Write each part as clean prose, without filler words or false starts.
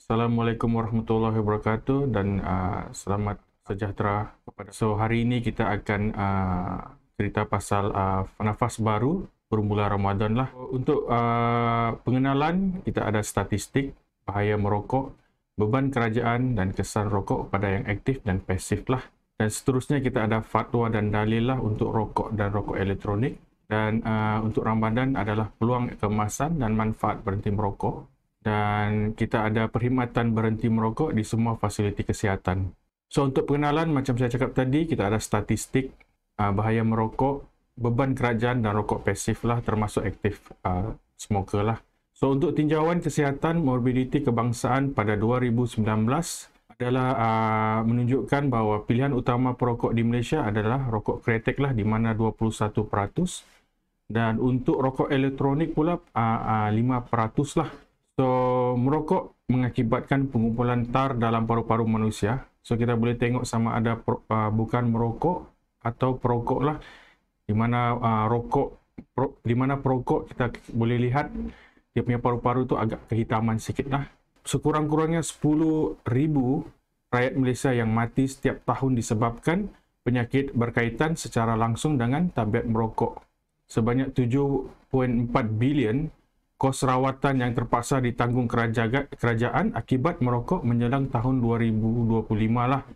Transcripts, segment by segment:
Assalamualaikum warahmatullahi wabarakatuh dan selamat sejahtera kepada. So hari ini kita akan cerita pasal nafas baru bermula Ramadan lah. Untuk pengenalan, kita ada statistik bahaya merokok, beban kerajaan dan kesan rokok pada yang aktif dan pasif lah. Dan seterusnya kita ada fatwa dan dalil lah untuk rokok dan rokok elektronik. Dan untuk Ramadan adalah peluang kemasan dan manfaat berhenti merokok. Dan kita ada perkhidmatan berhenti merokok di semua fasiliti kesihatan. So untuk pengenalan, macam saya cakap tadi, kita ada statistik bahaya merokok, beban kerajaan dan rokok pasif lah, termasuk aktif smoker lah. So untuk tinjauan kesihatan morbiditi kebangsaan pada 2019 adalah menunjukkan bahawa pilihan utama perokok di Malaysia adalah rokok kretek lah, di mana 21%. Dan untuk rokok elektronik pula 5% lah. So, merokok mengakibatkan pengumpulan tar dalam paru-paru manusia. So, kita boleh tengok sama ada bukan merokok atau perokok lah. Di mana perokok kita boleh lihat dia punya paru-paru tu agak kehitaman sikit lah. Sekurang-kurangnya 10,000 rakyat Malaysia yang mati setiap tahun disebabkan penyakit berkaitan secara langsung dengan tabiat merokok. Sebanyak 7.4 bilion kos rawatan yang terpaksa ditanggung kerajaan akibat merokok menjelang tahun 2025 lah.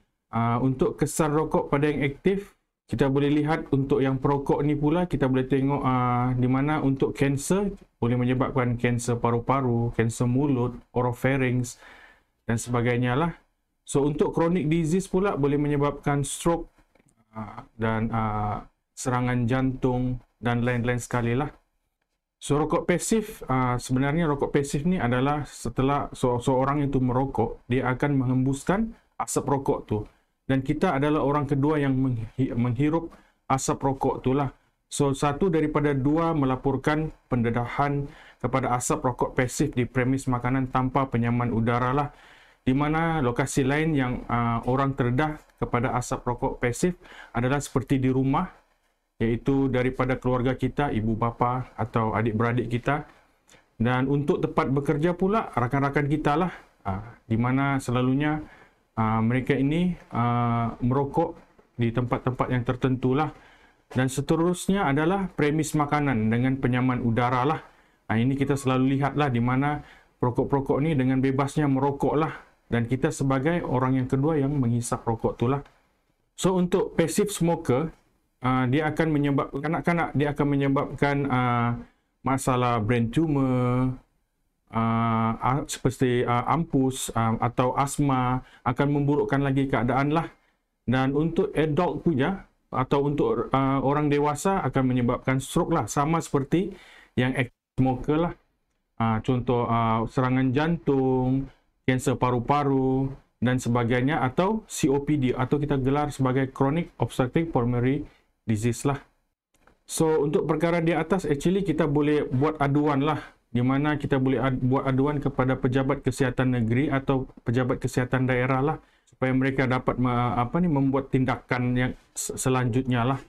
Untuk kesan rokok pada yang aktif, kita boleh lihat untuk yang perokok ni pula, kita boleh tengok di mana untuk kanser, boleh menyebabkan kanser paru-paru, kanser mulut, oropharynx dan sebagainya lah. So untuk chronic disease pula boleh menyebabkan stroke dan serangan jantung dan lain-lain sekali lah. So rokok pasif, sebenarnya rokok pasif ni adalah setelah seorang itu merokok, dia akan menghembuskan asap rokok tu. Dan kita adalah orang kedua yang menghirup asap rokok tu lah. So satu daripada dua melaporkan pendedahan kepada asap rokok pasif di premis makanan tanpa penyaman udara lah. Di mana lokasi lain yang orang terdedah kepada asap rokok pasif adalah seperti di rumah, iaitu daripada keluarga kita, ibu bapa atau adik-beradik kita. Dan untuk tempat bekerja pula, rakan-rakan kita lah, di mana selalunya mereka ini merokok di tempat-tempat yang tertentu lah. Dan seterusnya adalah premis makanan dengan penyaman udara lah. Ini kita selalu lihat lah, di mana perokok-perokok ni dengan bebasnya merokok lah. Dan kita sebagai orang yang kedua yang menghisap rokok tu lah. So untuk passive smoker, dia akan menyebabkan kanak-kanak, dia akan menyebabkan masalah brain tumor, seperti ampus atau asma, akan memburukkan lagi keadaan lah. Dan untuk adult punya atau untuk orang dewasa akan menyebabkan stroke lah, sama seperti yang smoker lah. Contoh serangan jantung, kanser paru-paru dan sebagainya, atau COPD atau kita gelar sebagai chronic obstructive pulmonary disease lah. So untuk perkara di atas, actually kita boleh buat aduan lah, di mana kita boleh buat aduan kepada pejabat kesihatan negeri atau pejabat kesihatan daerah lah, supaya mereka dapat membuat tindakan yang selanjutnya lah.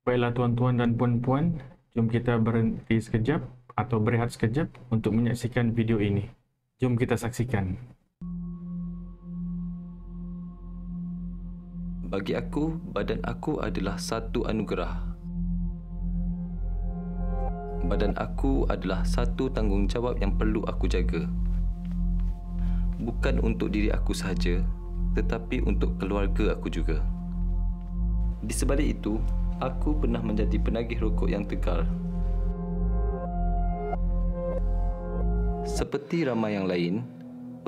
Baiklah tuan-tuan dan puan-puan, jom kita berhenti sekejap atau berehat sekejap untuk menyaksikan video ini. Jom kita saksikan. Bagi aku, badan aku adalah satu anugerah. Badan aku adalah satu tanggungjawab yang perlu aku jaga. Bukan untuk diri aku sahaja, tetapi untuk keluarga aku juga. Di sebalik itu, aku pernah menjadi penagih rokok yang tegar. Seperti ramai yang lain,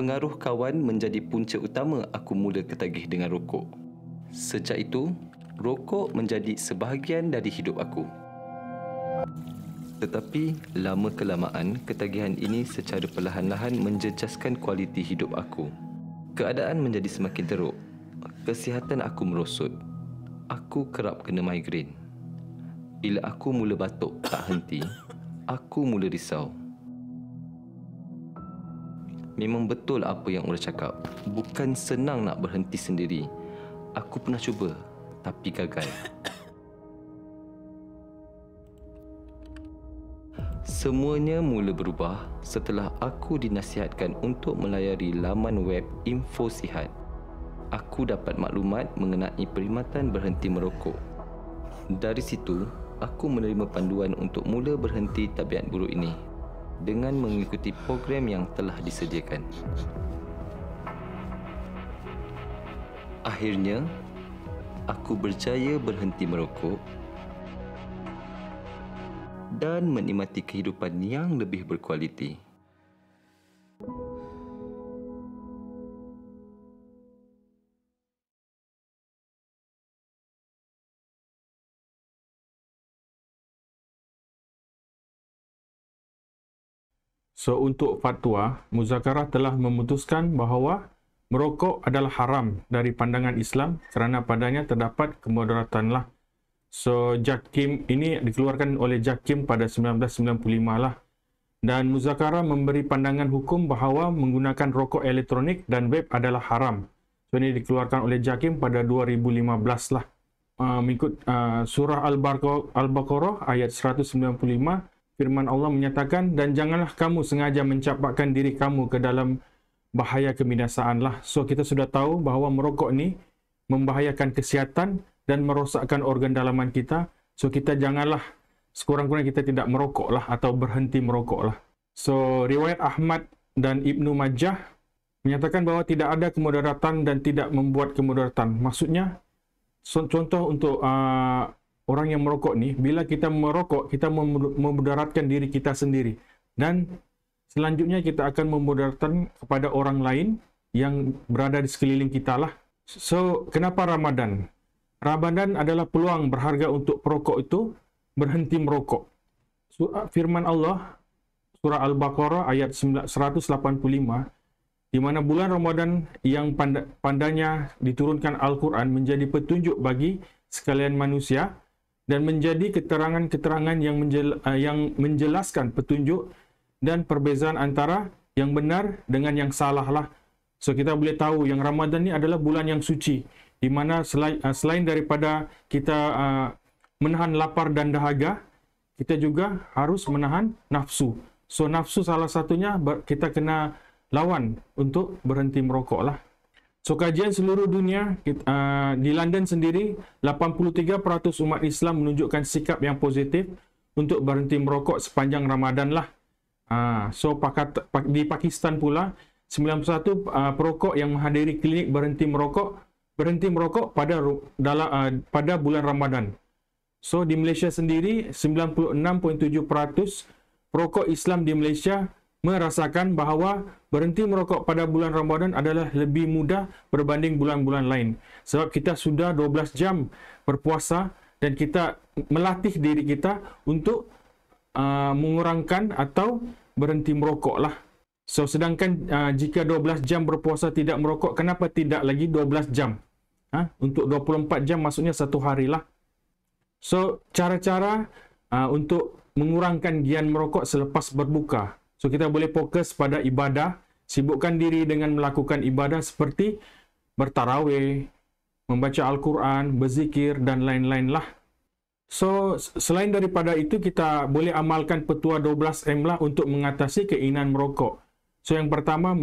pengaruh kawan menjadi punca utama aku mula ketagih dengan rokok. Sejak itu, rokok menjadi sebahagian dari hidup aku. Tetapi, lama-kelamaan, ketagihan ini secara perlahan-lahan menjejaskan kualiti hidup aku. Keadaan menjadi semakin teruk. Kesihatan aku merosot. Aku kerap kena migrain. Bila aku mula batuk tak henti, aku mula risau. Memang betul apa yang orang cakap. Bukan senang nak berhenti sendiri. Aku pernah cuba, tapi gagal. Semuanya mula berubah setelah aku dinasihatkan untuk melayari laman web Info Sihat. Aku dapat maklumat mengenai perkhidmatan berhenti merokok. Dari situ, aku menerima panduan untuk mula berhenti tabiat buruk ini dengan mengikuti program yang telah disediakan. Akhirnya, aku berjaya berhenti merokok dan menikmati kehidupan yang lebih berkualiti. So, untuk fatwa, Muzakarah telah memutuskan bahawa merokok adalah haram dari pandangan Islam kerana padanya terdapat kemudaratan lah. So, JAKIM ini dikeluarkan oleh JAKIM pada 1995 lah. Dan Muzakarah memberi pandangan hukum bahawa menggunakan rokok elektronik dan vape adalah haram. So, ini dikeluarkan oleh JAKIM pada 2015 lah. Mengikut surah Al-Baqarah ayat 195, firman Allah menyatakan, dan janganlah kamu sengaja mencampakkan diri kamu ke dalam bahaya kebinasaan lah. So, kita sudah tahu bahawa merokok ni membahayakan kesihatan dan merosakkan organ dalaman kita. So, kita janganlah, sekurang-kurangnya kita tidak merokok lah atau berhenti merokok lah. So, riwayat Ahmad dan Ibnu Majah menyatakan bahawa tidak ada kemudaratan dan tidak membuat kemudaratan. Maksudnya, contoh untuk orang yang merokok ni, bila kita merokok, kita memudaratkan diri kita sendiri. Dan selanjutnya kita akan memudaratkan kepada orang lain yang berada di sekeliling kita lah. So, kenapa Ramadan? Ramadan adalah peluang berharga untuk perokok itu berhenti merokok. Firman Allah, surah Al-Baqarah ayat 185, di mana bulan Ramadan yang pandanya diturunkan Al-Quran menjadi petunjuk bagi sekalian manusia, dan menjadi keterangan-keterangan yang menjelaskan petunjuk dan perbezaan antara yang benar dengan yang salah lah. So, kita boleh tahu yang Ramadan ni adalah bulan yang suci, di mana selain daripada kita menahan lapar dan dahaga, kita juga harus menahan nafsu. So, nafsu salah satunya kita kena lawan untuk berhenti merokok lah. So, kajian seluruh dunia, di London sendiri, 83% umat Islam menunjukkan sikap yang positif untuk berhenti merokok sepanjang Ramadan lah. So, di Pakistan pula, 91 perokok yang menghadiri klinik berhenti merokok pada bulan Ramadan. So, di Malaysia sendiri, 96.7% perokok Islam di Malaysia merasakan bahawa berhenti merokok pada bulan Ramadan adalah lebih mudah berbanding bulan-bulan lain. Sebab kita sudah 12 jam berpuasa dan kita melatih diri kita untuk mengurangkan atau berhenti merokok lah. So, sedangkan jika 12 jam berpuasa tidak merokok, kenapa tidak lagi 12 jam? Untuk 24 jam maksudnya satu hari lah. So, cara-cara untuk mengurangkan gian merokok selepas berbuka. So, kita boleh fokus pada ibadah, sibukkan diri dengan melakukan ibadah seperti bertarawih, membaca Al-Quran, berzikir, dan lain-lain lah. So, selain daripada itu, kita boleh amalkan petua 12M lah untuk mengatasi keinginan merokok. So, yang pertama,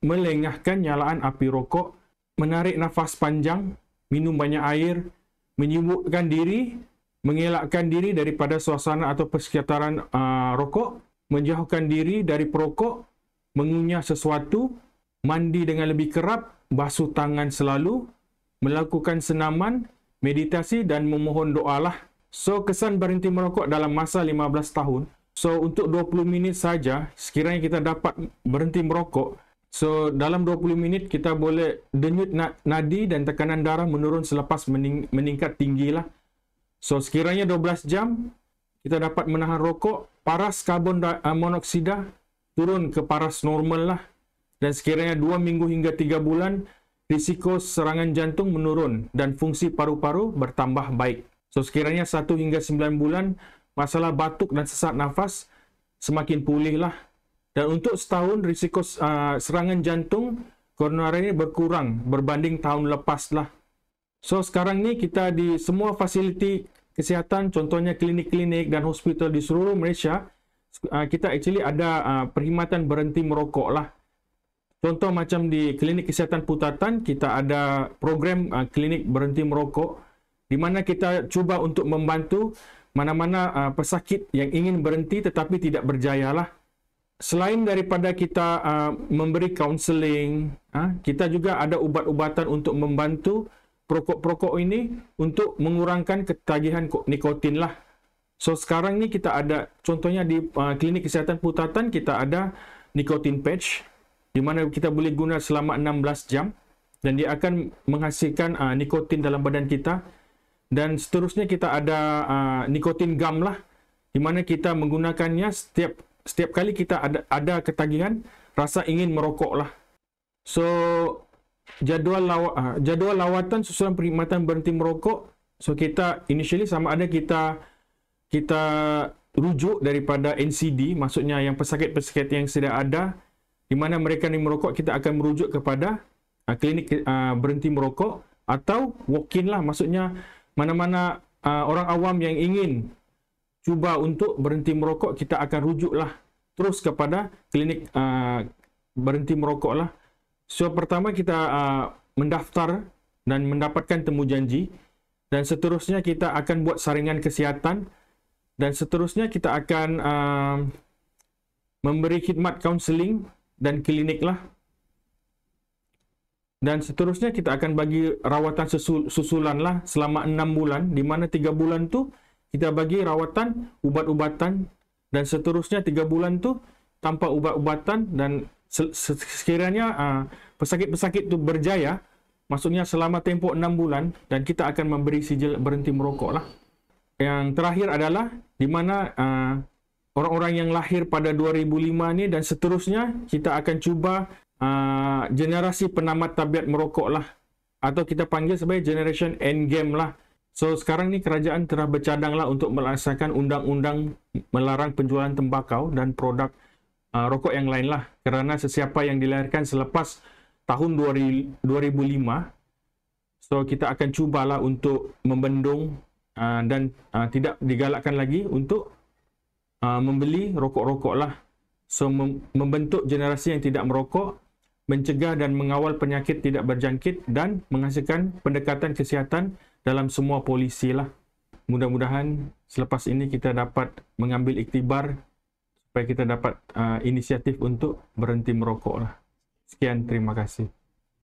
melengahkan nyalaan api rokok, menarik nafas panjang, minum banyak air, menyibukkan diri, mengelakkan diri daripada suasana atau persekitaran rokok, menjauhkan diri dari perokok, mengunyah sesuatu, mandi dengan lebih kerap, basuh tangan selalu, melakukan senaman, meditasi dan memohon doalah. So, kesan berhenti merokok dalam masa 15 tahun. So, untuk 20 minit saja, sekiranya kita dapat berhenti merokok, so dalam 20 minit kita boleh denyut nadi dan tekanan darah menurun selepas meningkat tinggilah. So, sekiranya 12 jam, kita dapat menahan rokok, paras karbon monoksida turun ke paras normal lah. Dan sekiranya 2 minggu hingga 3 bulan, risiko serangan jantung menurun dan fungsi paru-paru bertambah baik. So, sekiranya 1 hingga 9 bulan, masalah batuk dan sesak nafas semakin pulih lah. Dan untuk setahun, risiko serangan jantung koroner ini berkurang berbanding tahun lepas lah. So, sekarang ni kita di semua fasiliti kesihatan, contohnya klinik-klinik dan hospital di seluruh Malaysia, kita actually ada perkhidmatan berhenti merokok lah. Contoh macam di Klinik Kesihatan Putatan, kita ada program klinik berhenti merokok di mana kita cuba untuk membantu mana-mana pesakit yang ingin berhenti tetapi tidak berjaya lah. Selain daripada kita memberi kaunseling, kita juga ada ubat-ubatan untuk membantu perokok-perokok ini untuk mengurangkan ketagihan nikotin lah. So sekarang ni kita ada, contohnya di Klinik Kesihatan Putatan, kita ada nikotin patch di mana kita boleh guna selama 16 jam dan dia akan menghasilkan nikotin dalam badan kita. Dan seterusnya kita ada nikotin gum lah, di mana kita menggunakannya setiap kali kita ada ketagihan, rasa ingin merokok lah. So jadual lawatan susulan perkhidmatan berhenti merokok, so kita initially sama ada kita rujuk daripada NCD, maksudnya yang pesakit-pesakit yang sudah ada, di mana mereka ni merokok, kita akan merujuk kepada klinik berhenti merokok, atau walk-in lah, maksudnya mana-mana orang awam yang ingin cuba untuk berhenti merokok, kita akan rujuklah terus kepada klinik berhenti merokok lah. So pertama kita mendaftar dan mendapatkan temu janji, dan seterusnya kita akan buat saringan kesihatan, dan seterusnya kita akan memberi khidmat kaunseling dan klinik lah. Dan seterusnya kita akan bagi rawatan susulan lah selama 6 bulan, di mana 3 bulan tu kita bagi rawatan ubat-ubatan, dan seterusnya 3 bulan tu tanpa ubat-ubatan. Dan sekiranya pesakit-pesakit tu berjaya, maksudnya selama tempoh 6 bulan, dan kita akan memberi sijil berhenti merokok lah. Yang terakhir adalah di mana orang-orang yang lahir pada 2005 ni dan seterusnya, kita akan cuba generasi penamat tabiat merokok lah, atau kita panggil sebagai generation endgame lah. So sekarang ni kerajaan telah bercadang lah untuk melaksanakan undang-undang melarang penjualan tembakau dan produk rokok yang lain lah, kerana sesiapa yang dilahirkan selepas tahun 2005, so kita akan cubalah untuk membendung dan tidak digalakkan lagi untuk membeli rokok-rokok lah. So membentuk generasi yang tidak merokok, mencegah dan mengawal penyakit tidak berjangkit, dan menghasilkan pendekatan kesihatan dalam semua polisi lah. Mudah-mudahan selepas ini kita dapat mengambil iktibar supaya kita dapat inisiatif untuk berhenti merokok lah. Sekian, terima kasih.